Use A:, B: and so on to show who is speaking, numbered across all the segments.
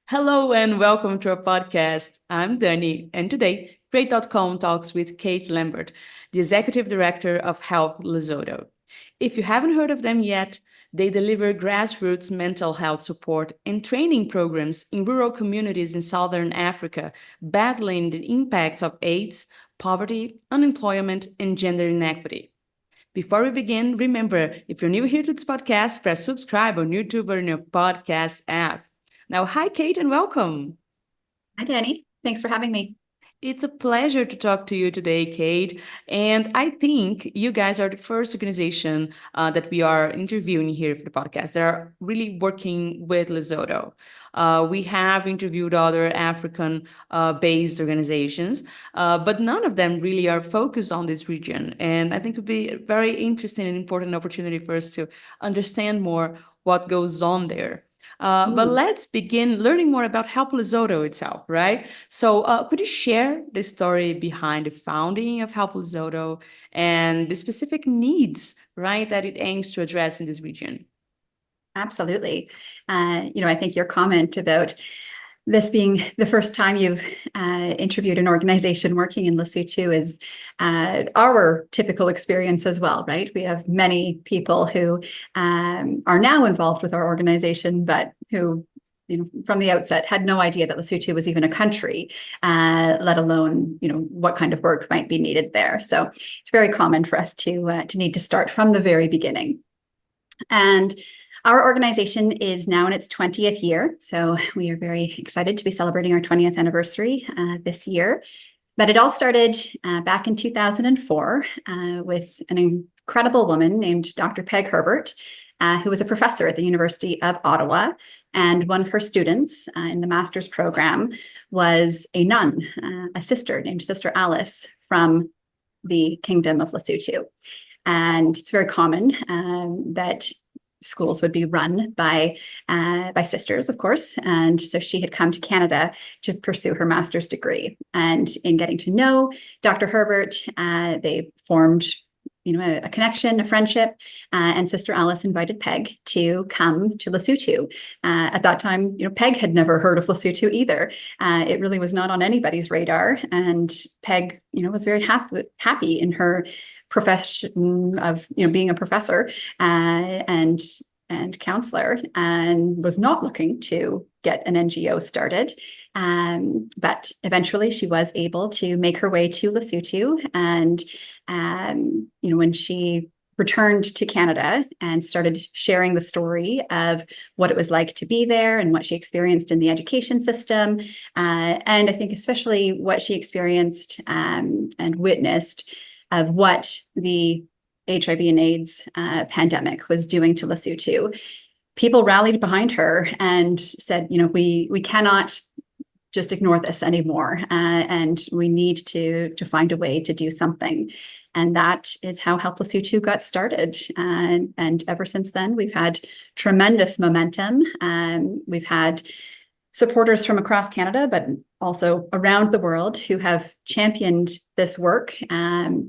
A: Hello and welcome to our podcast. I'm Dani, and today, Great.com talks with Kate Lambert, the Executive Director of Help Lesotho. If you haven't heard of them yet, they deliver grassroots mental health support and training programs in rural communities in Southern Africa, battling the impacts of AIDS, poverty, unemployment, and gender inequity. Before we begin, remember, if you're new here to this podcast, press subscribe on YouTube or in your podcast app. Now, hi, Kate, and welcome.
B: Hi, Dani. Thanks for having me.
A: It's a pleasure to talk to you today, Kate. And I think you guys are the first organization that we are interviewing here for the podcast. They're really working with Lesotho. We have interviewed other African-based organizations, but none of them really are focused on this region. And I think it would be a very interesting and important opportunity for us to understand more what goes on there. But let's begin learning more about Help Lesotho itself, right? So could you share the story behind the founding of Help Lesotho and the specific needs, right, that it aims to address in this region?
B: Absolutely. I think your comment about this being the first time you've interviewed an organization working in Lesotho is our typical experience as well, right? We have many people who are now involved with our organization, but who from the outset had no idea that Lesotho was even a country, let alone, what kind of work might be needed there. So it's very common for us to need to start from the very beginning. And our organization is now in its 20th year. So we are very excited to be celebrating our 20th anniversary this year. But it all started back in 2004 with an incredible woman named Dr. Peg Herbert, who was a professor at the University of Ottawa. And one of her students in the master's program was a nun, a sister named Sister Alice from the Kingdom of Lesotho. And it's very common that schools would be run by sisters, of course. And so she had come to Canada to pursue her master's degree. And in getting to know Dr. Herbert, they formed a connection, a friendship, and Sister Alice invited Peg to come to Lesotho. At that time, Peg had never heard of Lesotho either. It really was not on anybody's radar, and Peg, was very happy in her profession of being a professor and counselor, and was not looking to get an NGO started. But eventually she was able to make her way to Lesotho. And, when she returned to Canada and started sharing the story of what it was like to be there and what she experienced in the education system, and I think especially what she experienced and witnessed of what the HIV and AIDS pandemic was doing to Lesotho, people rallied behind her and said, we cannot just ignore this anymore, and we need to find a way to do something. And that is how Help Lesotho got started. And ever since then, we've had tremendous momentum. We've had supporters from across Canada, but also around the world, who have championed this work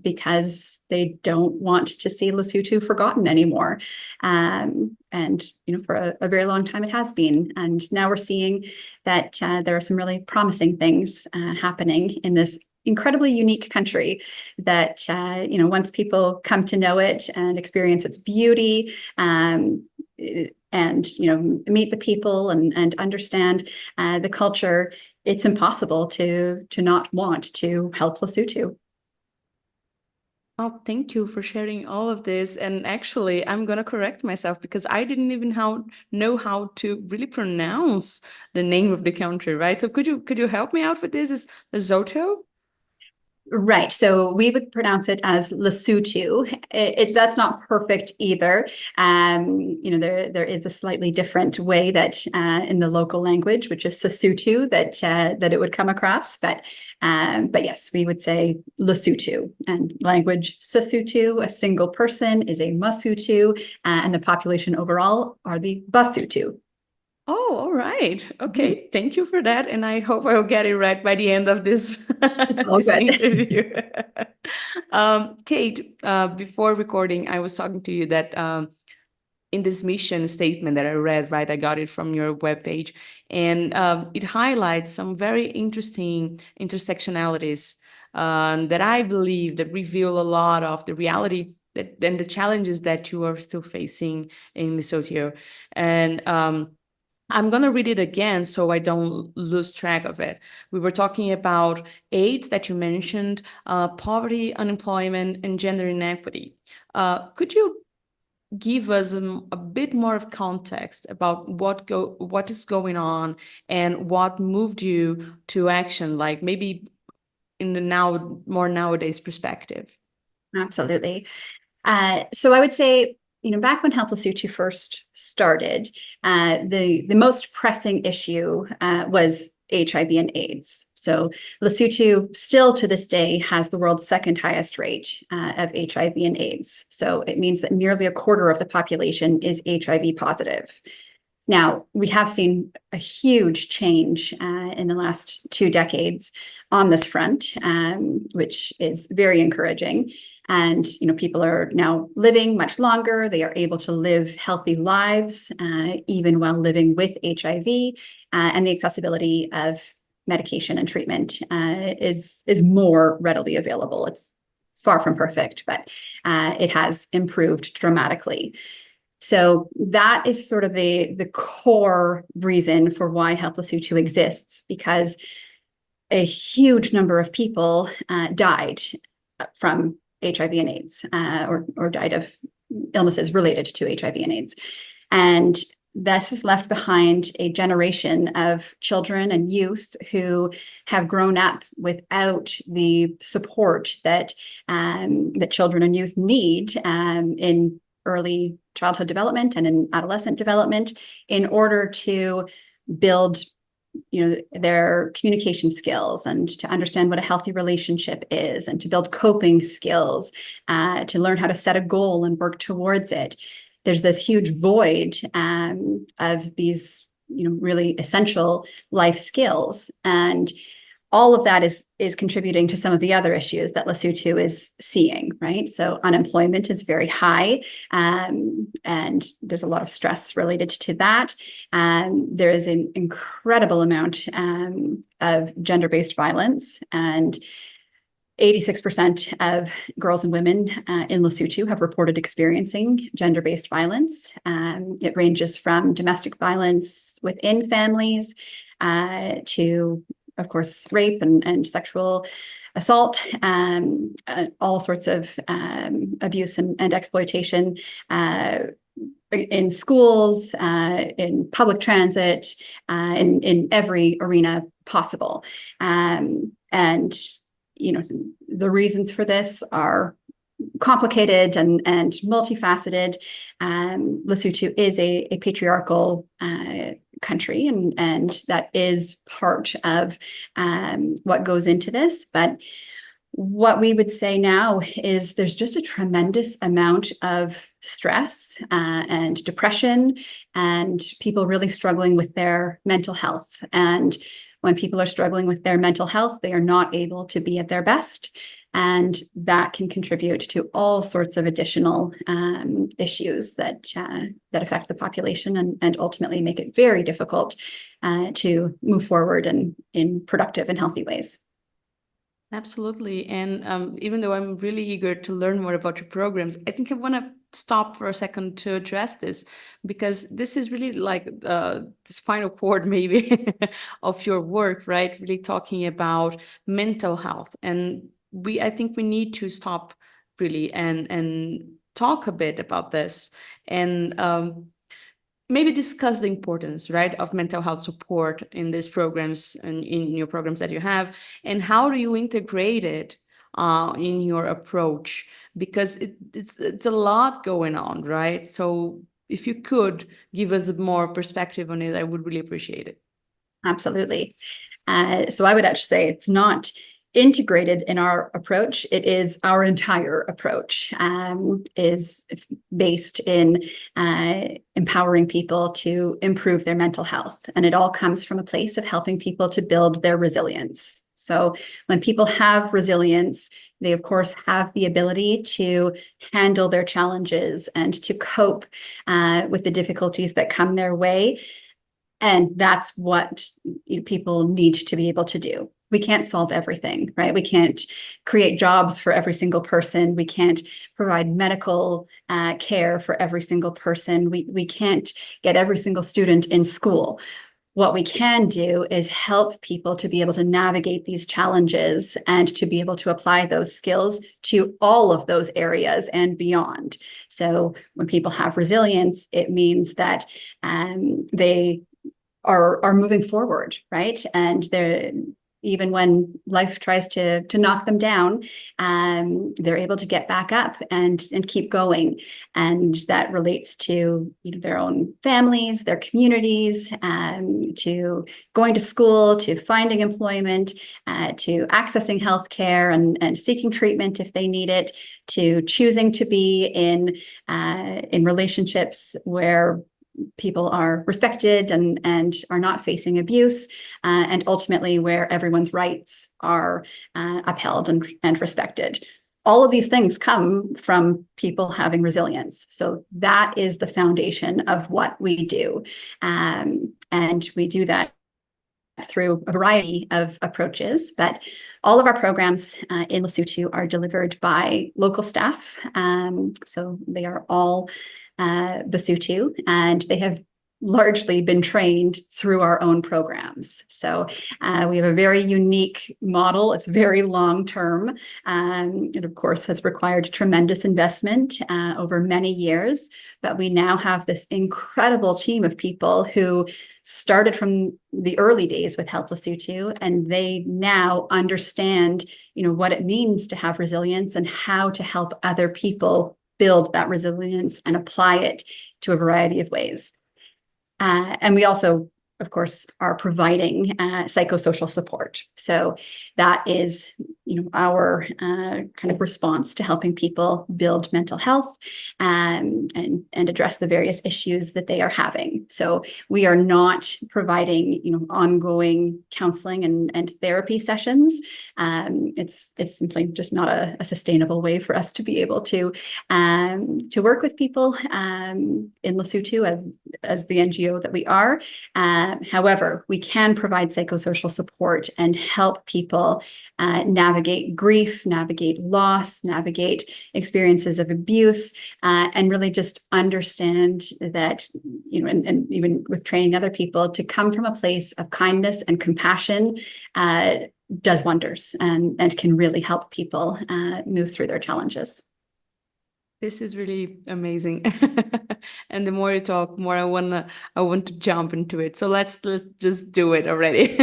B: because they don't want to see Lesotho forgotten anymore. And for a very long time it has been. And now we're seeing that there are some really promising things happening in this incredibly unique country that, once people come to know it and experience its beauty, and meet the people and understand the culture, it's impossible to not want to help Lesotho.
A: Oh, thank you for sharing all of this. And actually, I'm going to correct myself because I didn't even know how to really pronounce the name of the country, right? So could you help me out with this? Is Lesotho?
B: Right. So we would pronounce it as Lesotho. That's not perfect either. There is a slightly different way that in the local language, which is Sesotho, that it would come across. But yes, we would say Lesotho. And language Sesotho, a single person is a Mosotho, and the population overall are the Basotho.
A: Oh, all right. Okay. Thank you for that. And I hope I'll get it right by the end of this,
B: All
A: this
B: good.
A: interview. Kate, before recording, I was talking to you that in this mission statement that I read, right? I got it from your webpage, and it highlights some very interesting intersectionalities that I believe that reveal a lot of the reality that and the challenges that you are still facing in Lesotho. And I'm going to read it again so I don't lose track of it. We were talking about AIDS that you mentioned, poverty, unemployment, and gender inequity. Could you give us a bit more of context about what is going on and what moved you to action, like maybe in the more nowadays perspective?
B: Absolutely. So I would say, back when Help Lesotho first started, the most pressing issue was HIV and AIDS. So Lesotho still to this day has the world's second highest rate of HIV and AIDS. So it means that nearly a quarter of the population is HIV positive. Now, we have seen a huge change in the last 2 decades on this front, which is very encouraging. And people are now living much longer. They are able to live healthy lives, even while living with HIV. And the accessibility of medication and treatment is more readily available. It's far from perfect, but it has improved dramatically. So that is sort of the core reason for why Help Lesotho exists, because a huge number of people died from HIV and AIDS, or died of illnesses related to HIV and AIDS. And this has left behind a generation of children and youth who have grown up without the support that that children and youth need in early childhood development and in adolescent development in order to build their communication skills and to understand what a healthy relationship is and to build coping skills, to learn how to set a goal and work towards it. There's this huge void of these really essential life skills, and all of that is contributing to some of the other issues that Lesotho is seeing, right? So unemployment is very high, and there's a lot of stress related to that. There is an incredible amount of gender-based violence, and 86% of girls and women in Lesotho have reported experiencing gender-based violence. It ranges from domestic violence within families to, of course, rape and sexual assault, all sorts of abuse and exploitation in schools, in public transit, in every arena possible. And the reasons for this are complicated and multifaceted. Lesotho is a patriarchal country, and that is part of what goes into this. But what we would say now is there's just a tremendous amount of stress and depression, and people really struggling with their mental health. And when people are struggling with their mental health, they are not able to be at their best. And that can contribute to all sorts of additional issues that affect the population and ultimately make it very difficult to move forward in productive and healthy ways.
A: Absolutely. And even though I'm really eager to learn more about your programs, I think I want to stop for a second to address this, because this is really like this final chord maybe of your work, right? Really talking about mental health. And I think we need to stop really and talk a bit about this, and maybe discuss the importance, right, of mental health support in these programs and in your programs that you have, and how do you integrate it in your approach, because it's a lot going on, right? So if you could give us more perspective on it, I would really appreciate it.
B: Absolutely. So I would actually say it's not integrated in our approach. It is our entire approach is based in empowering people to improve their mental health. And it all comes from a place of helping people to build their resilience. So when people have resilience, they, of course, have the ability to handle their challenges and to cope with the difficulties that come their way. And that's what people need to be able to do. We can't solve everything, right? We can't create jobs for every single person. We can't provide medical care for every single person. We can't get every single student in school. What we can do is help people to be able to navigate these challenges and to be able to apply those skills to all of those areas and beyond. So when people have resilience, it means that they are moving forward, right? And they're, even when life tries to knock them down, they're able to get back up and keep going. And that relates to their own families, their communities, to going to school, to finding employment, to accessing healthcare and seeking treatment if they need it, to choosing to be in relationships where people are respected and are not facing abuse, and ultimately where everyone's rights are upheld and respected. All of these things come from people having resilience. So that is the foundation of what we do. And we do that through a variety of approaches, but all of our programs in Lesotho are delivered by local staff. So they are all Basotho, and they have largely been trained through our own programs. So we have a very unique model. It's very long-term. It, of course, has required tremendous investment over many years, but we now have this incredible team of people who started from the early days with Help Lesotho, and they now understand, what it means to have resilience and how to help other people build that resilience and apply it to a variety of ways. And we also, of course, are providing psychosocial support. So that is, our kind of response to helping people build mental health and address the various issues that they are having. So we are not providing, ongoing counseling and therapy sessions. It's simply just not a sustainable way for us to be able to work with people in Lesotho as the NGO that we are. However, we can provide psychosocial support and help people navigate grief, navigate loss, navigate experiences of abuse, and really just understand that, and even with training other people, to come from a place of kindness and compassion does wonders and can really help people move through their challenges.
A: This is really amazing. And the more you talk, more I want to jump into it. So let's just do it already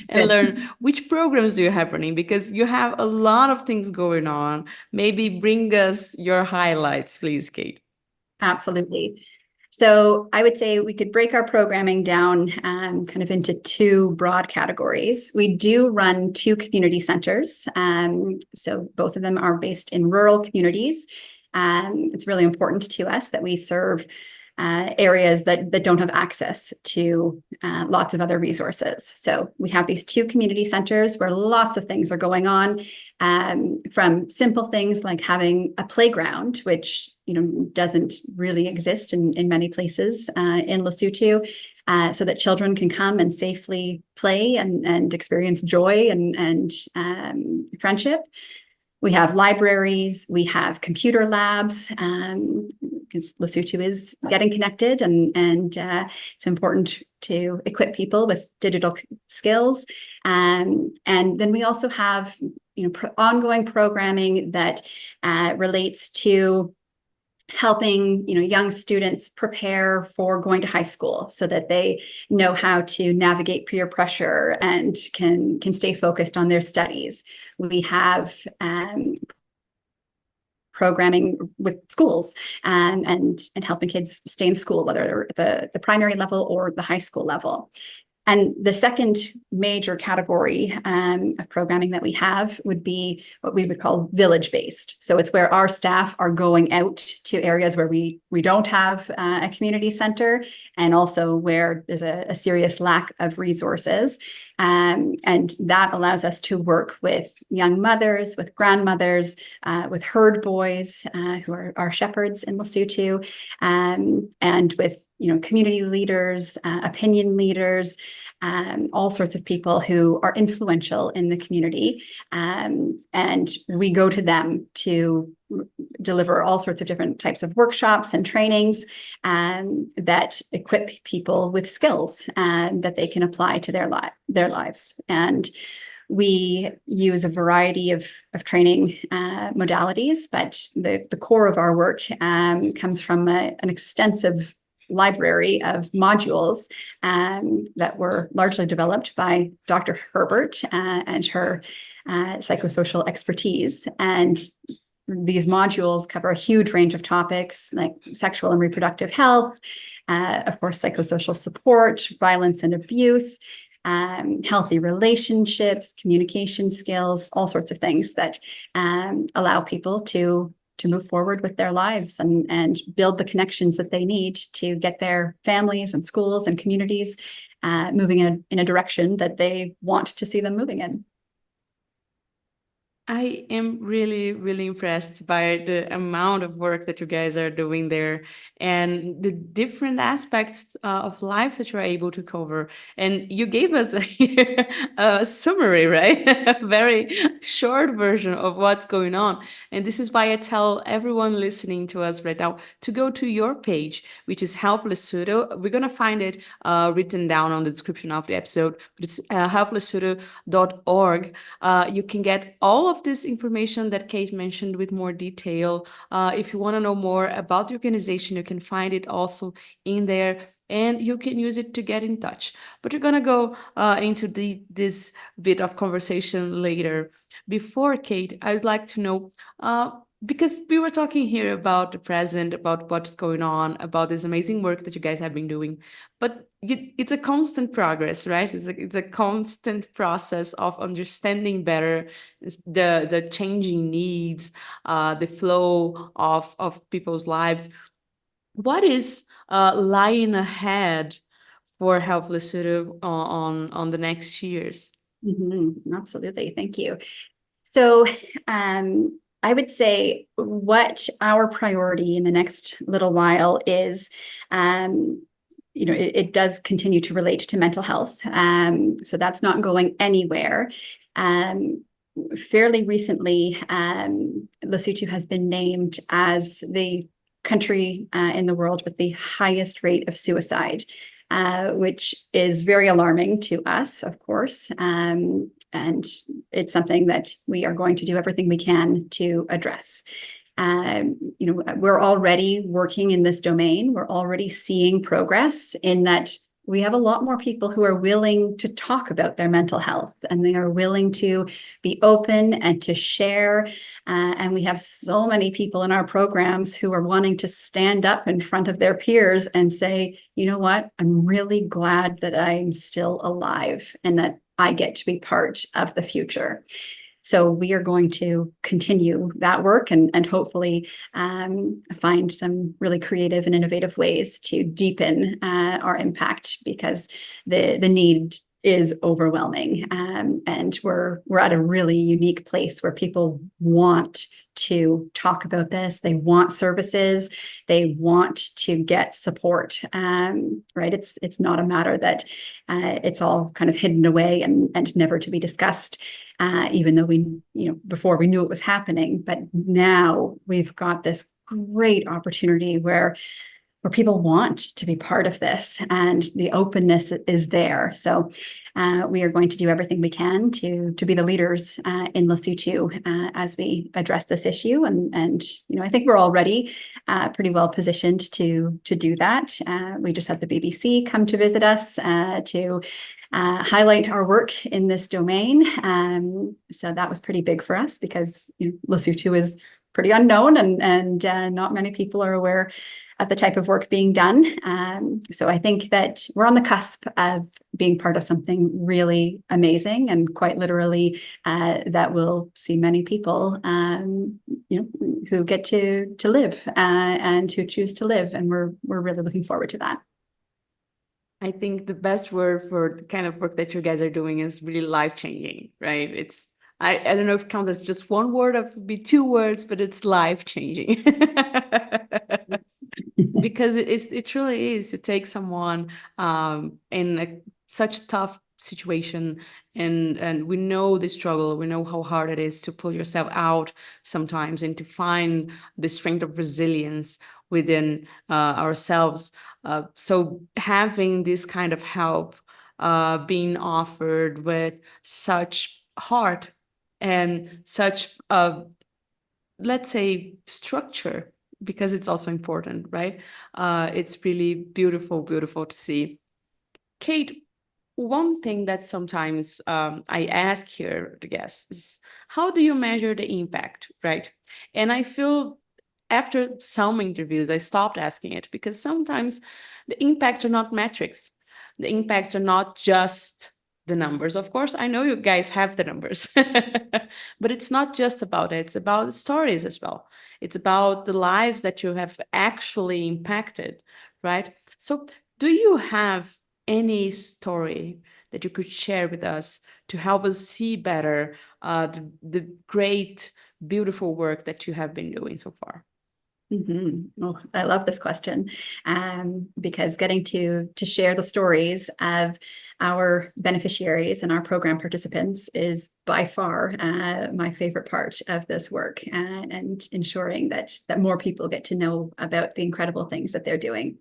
A: and learn which programs do you have running, because you have a lot of things going on. Maybe bring us your highlights, please, Kate.
B: Absolutely. So I would say we could break our programming down kind of into two broad categories. We do run two community centers. So both of them are based in rural communities. It's really important to us that we serve areas that don't have access to lots of other resources. So we have these two community centers where lots of things are going on, from simple things like having a playground, which doesn't really exist in many places in Lesotho, so that children can come and safely play and experience joy and friendship. We have libraries, we have computer labs, because Lesotho is getting connected, and it's important to equip people with digital skills. And then we also have ongoing programming that relates to helping young students prepare for going to high school so that they know how to navigate peer pressure and can stay focused on their studies. We have programming with schools and helping kids stay in school, whether they're at the primary level or the high school level. And the second major category of programming that we have would be what we would call village-based. So it's where our staff are going out to areas where we don't have a community center, and also where there's a serious lack of resources. And that allows us to work with young mothers, with grandmothers, with herd boys who are shepherds in Lesotho, and with community leaders, opinion leaders, all sorts of people who are influential in the community. And we go to them to deliver all sorts of different types of workshops and trainings that equip people with skills that they can apply to their lives. And we use a variety of training modalities, but the core of our work comes from an extensive library of modules that were largely developed by Dr. Herbert and her psychosocial expertise. And these modules cover a huge range of topics like sexual and reproductive health, of course, psychosocial support, violence and abuse, healthy relationships, communication skills, all sorts of things that allow people to move forward with their lives and build the connections that they need to get their families and schools and communities moving in a direction that they want to see them moving in.
A: I am really, really impressed by the amount of work that you guys are doing there and the different aspects of life that you're able to cover. And you gave us a summary, right? A very short version of what's going on. And this is why I tell everyone listening to us right now to go to your page, which is Help Lesotho. We're going to find it written down on the description of the episode, but it's helplesotho.org. You can get all of this information that Kate mentioned with more detail. If you want to know more about the organization, you can find it also in there, and you can use it to get in touch. But we're going to go into this bit of conversation later. Before, Kate, I'd like to know, because we were talking here about the present, about what's going on, about this amazing work that you guys have been doing, but it's a constant progress, right? It's a constant process of understanding better the changing needs, the flow of people's lives. What is lying ahead for Help Lesotho on the next years?
B: Absolutely. Thank you. So I would say what our priority in the next little while is, it does continue to relate to mental health. So that's not going anywhere. Fairly recently, Lesotho has been named as the country in the world with the highest rate of suicide, which is very alarming to us, of course. And it's something that we are going to do everything we can to address. We're already working in this domain. We're already seeing progress in that we have a lot more people who are willing to talk about their mental health, and they are willing to be open and to share. And we have so many people in our programs who are wanting to stand up in front of their peers and say, you know what, I'm really glad that I'm still alive and that I get to be part of the future. So we are going to continue that work and hopefully find some really creative and innovative ways to deepen our impact, because the need is overwhelming. And we're at a really unique place where people want to talk about this. They want services. They want to get support. Right? It's not a matter that it's all kind of hidden away and never to be discussed. Even though before we knew it was happening, but now we've got this great opportunity where people want to be part of this, and the openness is there. So we are going to do everything we can to be the leaders in Lesotho as we address this issue. And I think we're already pretty well positioned to do that. We just had the BBC come to visit us to highlight our work in this domain. So that was pretty big for us, because Lesotho is pretty unknown, and not many people are aware of the type of work being done. So I think that we're on the cusp of being part of something really amazing, and quite literally that will see many people, who get to live and who choose to live, and we're really looking forward to that.
A: I think the best word for the kind of work that you guys are doing is really life-changing, right? I don't know if it counts as just one word or it would be two words, but it's life-changing. Because it truly is to take someone in such tough situation, and we know the struggle, we know how hard it is to pull yourself out sometimes and to find the strength of resilience within ourselves. So having this kind of help being offered with such heart and such let's say structure, because it's also important, right? It's really beautiful, beautiful to see. Kate, one thing that sometimes I ask here the guests is, how do you measure the impact, right? And I feel after some interviews, I stopped asking it, because sometimes the impacts are not metrics. The impacts are not just the numbers. Of course, I know you guys have the numbers, but it's not just about it. It's about the stories as well. It's about the lives that you have actually impacted, right? So do you have any story that you could share with us to help us see better the great, beautiful work that you have been doing so far?
B: Oh, I love this question, because getting to share the stories of our beneficiaries and our program participants is by far my favorite part of this work, and ensuring that more people get to know about the incredible things that they're doing.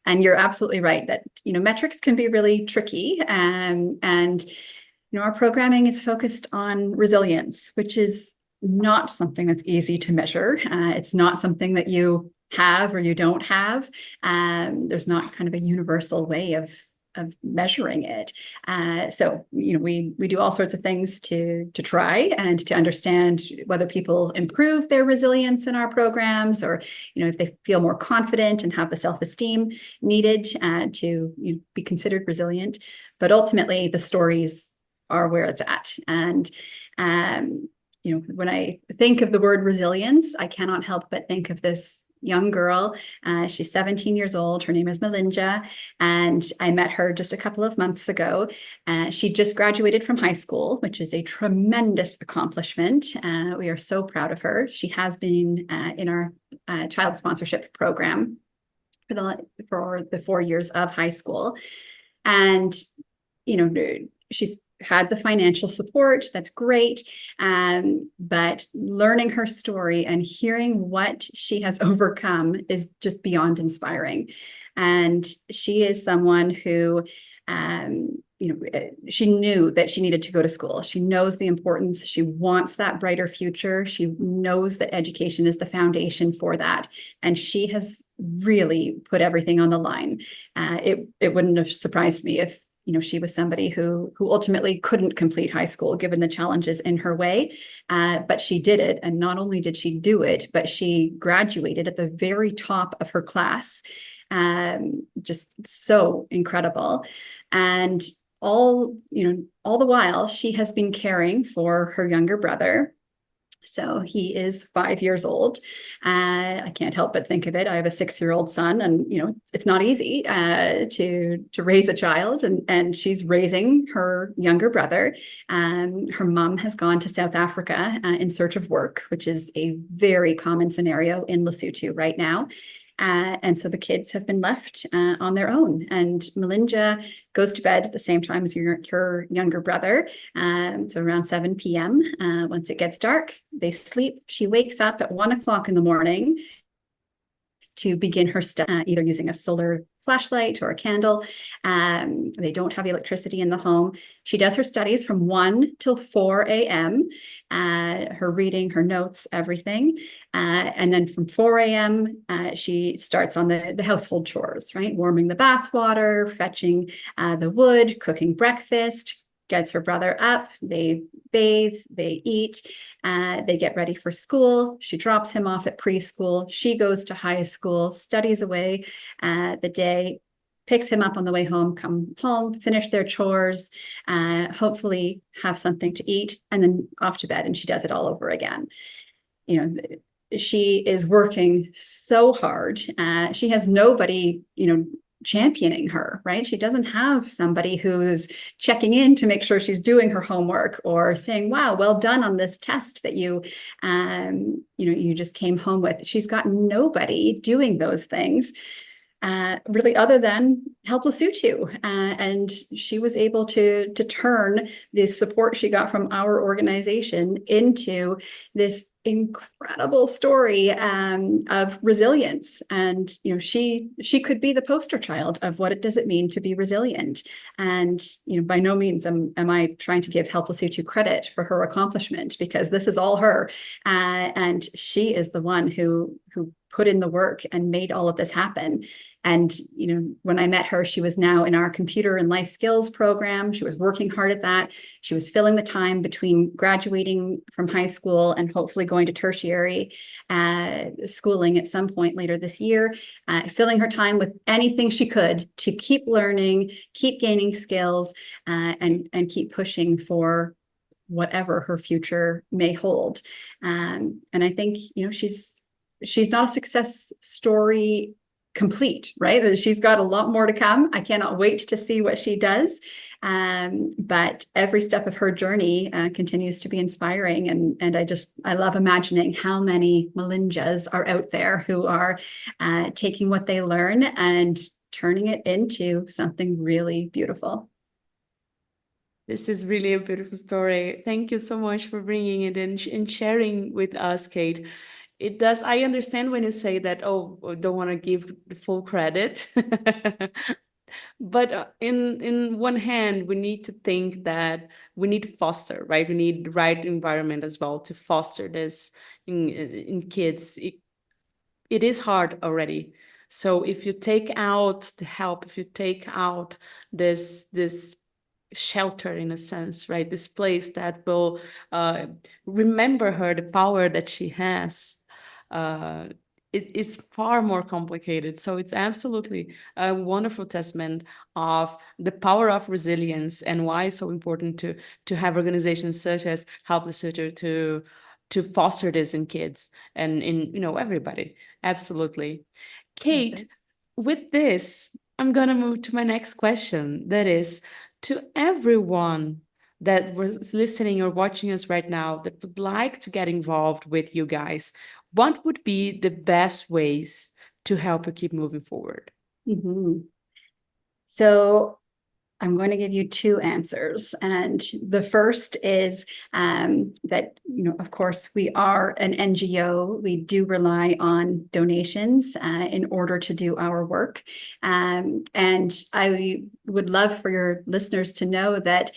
B: And you're absolutely right that metrics can be really tricky, and our programming is focused on resilience, which is not something that's easy to measure. It's not something that you have or you don't have. There's not kind of a universal way of measuring it. So we do all sorts of things to try and to understand whether people improve their resilience in our programs, or if they feel more confident and have the self-esteem needed to be considered resilient. But ultimately, the stories are where it's at. And when I think of the word resilience, I cannot help but think of this young girl. She's 17 years old. Her name is Melinda, and I met her just a couple of months ago. She just graduated from high school, which is a tremendous accomplishment. We are so proud of her. She has been in our child sponsorship program for the 4 years of high school. And she's had the financial support. That's great. But learning her story and hearing what she has overcome is just beyond inspiring. And she is someone who, she knew that she needed to go to school. She knows the importance. She wants that brighter future. She knows that education is the foundation for that. And she has really put everything on the line. It wouldn't have surprised me if she was somebody who ultimately couldn't complete high school given the challenges in her way. But she did it. And not only did she do it, but she graduated at the very top of her class. Just so incredible. And all the while, she has been caring for her younger brother. So he is 5 years old. I can't help but think of it. I have a 6-year-old son, and it's not easy to raise a child, and she's raising her younger brother. Her mom has gone to South Africa in search of work, which is a very common scenario in Lesotho right now. And so the kids have been left on their own. And Melinda goes to bed at the same time as her younger brother, so around 7 p.m. Once it gets dark, they sleep. She wakes up at 1 o'clock in the morning to begin her study, either using a solar flashlight or a candle. They don't have electricity in the home. She does her studies from 1 till 4 a.m., her reading, her notes, everything. And then from 4 a.m., she starts on the household chores, right? Warming the bath water, fetching the wood, cooking breakfast, gets her brother up, they bathe, they eat, they get ready for school. She drops him off at preschool. She goes to high school, studies away the day, picks him up on the way home, come home, finish their chores, hopefully have something to eat, and then off to bed. And she does it all over again. You know, she is working so hard. She has nobody, championing her, right? She doesn't have somebody who is checking in to make sure she's doing her homework or saying, wow, well done on this test that you just came home with. She's got nobody doing those things. Really, other than Help Lesotho. And she was able to turn the support she got from our organization into this incredible story of resilience. And she could be the poster child of what does it mean to be resilient. And by no means am I trying to give Help Lesotho credit for her accomplishment, because this is all her. And she is the one who put in the work and made all of this happen. And, when I met her, she was now in our computer and life skills program. She was working hard at that. She was filling the time between graduating from high school and hopefully going to tertiary schooling at some point later this year, filling her time with anything she could to keep learning, keep gaining skills, and keep pushing for whatever her future may hold. And I think, she's not a success story complete, right? She's got a lot more to come. I cannot wait to see what she does. But every step of her journey continues to be inspiring. And I love imagining how many Melinjas are out there who are taking what they learn and turning it into something really beautiful.
A: This is really a beautiful story. Thank you so much for bringing it in and sharing with us, Kate. It does. I understand when you say that, oh, don't want to give the full credit. But in one hand, we need to think that we need to foster, right? We need the right environment as well to foster this in kids. It is hard already. So if you take out the help, if you take out this shelter in a sense, right? This place that will remember her the power that she has. Uh, it's far more complicated. So it's absolutely a wonderful testament of the power of resilience and why it's so important to have organizations such as Help Lesotho to foster this in kids and in everybody. Absolutely. Kate, with this, I'm gonna move to my next question. That is, to everyone that was listening or watching us right now that would like to get involved with you guys, what would be the best ways to help you keep moving forward?
B: Mm-hmm. So I'm going to give you two answers. And the first is that, of course, we are an NGO. We do rely on donations in order to do our work. And I would love for your listeners to know that,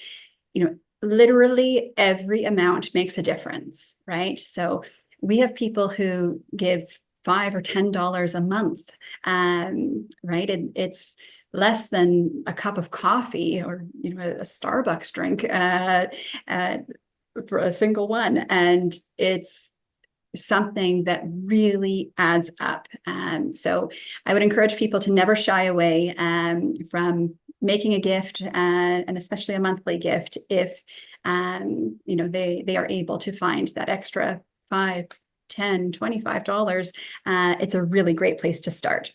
B: literally every amount makes a difference, right? So we have people who give $5 or $10 a month, right? And it's less than a cup of coffee or a Starbucks drink for a single one, and it's something that really adds up. So I would encourage people to never shy away from making a gift, and especially a monthly gift, if they are able to find that extra $5, $10, $25. It's a really great place to start.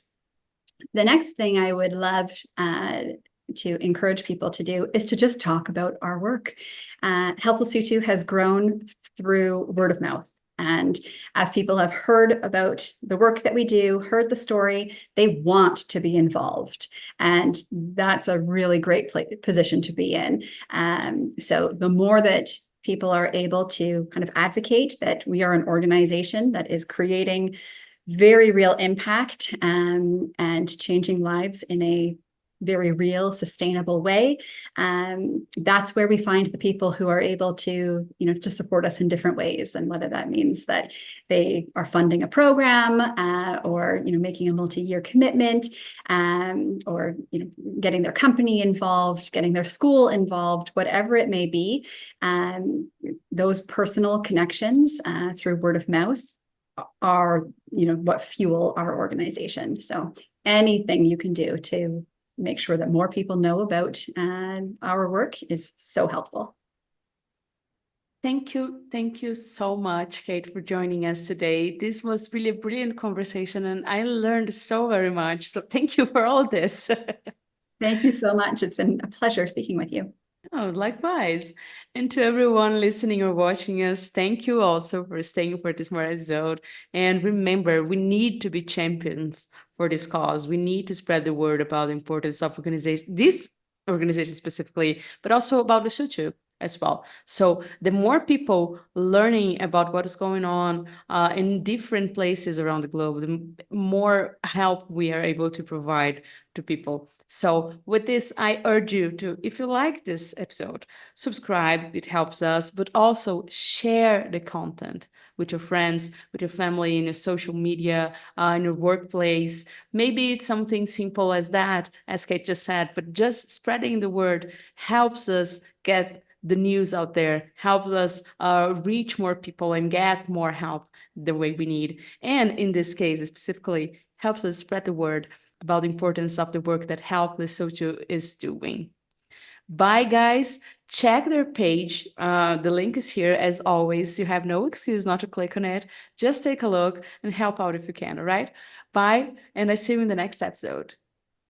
B: The next thing I would love to encourage people to do is to just talk about our work. Help Lesotho has grown through word of mouth. And as people have heard about the work that we do, heard the story, they want to be involved. And that's a really great position to be in. So the more that people are able to kind of advocate that we are an organization that is creating very real impact and changing lives in a very real, sustainable way, that's where we find the people who are able to, to support us in different ways. And whether that means that they are funding a program, or, making a multi-year commitment, or, getting their company involved, getting their school involved, whatever it may be, those personal connections, through word of mouth are, what fuel our organization. So anything you can do to make sure that more people know about our work is so helpful.
A: Thank you. Thank you so much, Kate, for joining us today. This was really a brilliant conversation and I learned so very much. So thank you for all this.
B: Thank you so much. It's been a pleasure speaking with you.
A: Oh, likewise. And to everyone listening or watching us, thank you also for staying for this more episode. And remember, we need to be champions for this cause. We need to spread the word about the importance of organization, this organization specifically, but also about the Lesotho as well. So the more people learning about what is going on in different places around the globe, the more help we are able to provide to people. So with this, I urge you to, if you like this episode, subscribe, it helps us, but also share the content with your friends, with your family, in your social media, in your workplace. Maybe it's something simple as that, as Kate just said, but just spreading the word helps us get the news out there, helps us reach more people and get more help the way we need. And in this case, specifically, helps us spread the word about the importance of the work that Help Lesotho is doing. Bye, guys. Check their page. The link is here as always. You have no excuse not to click on it. Just take a look and help out if you can, all right? Bye, and I see you in the next episode.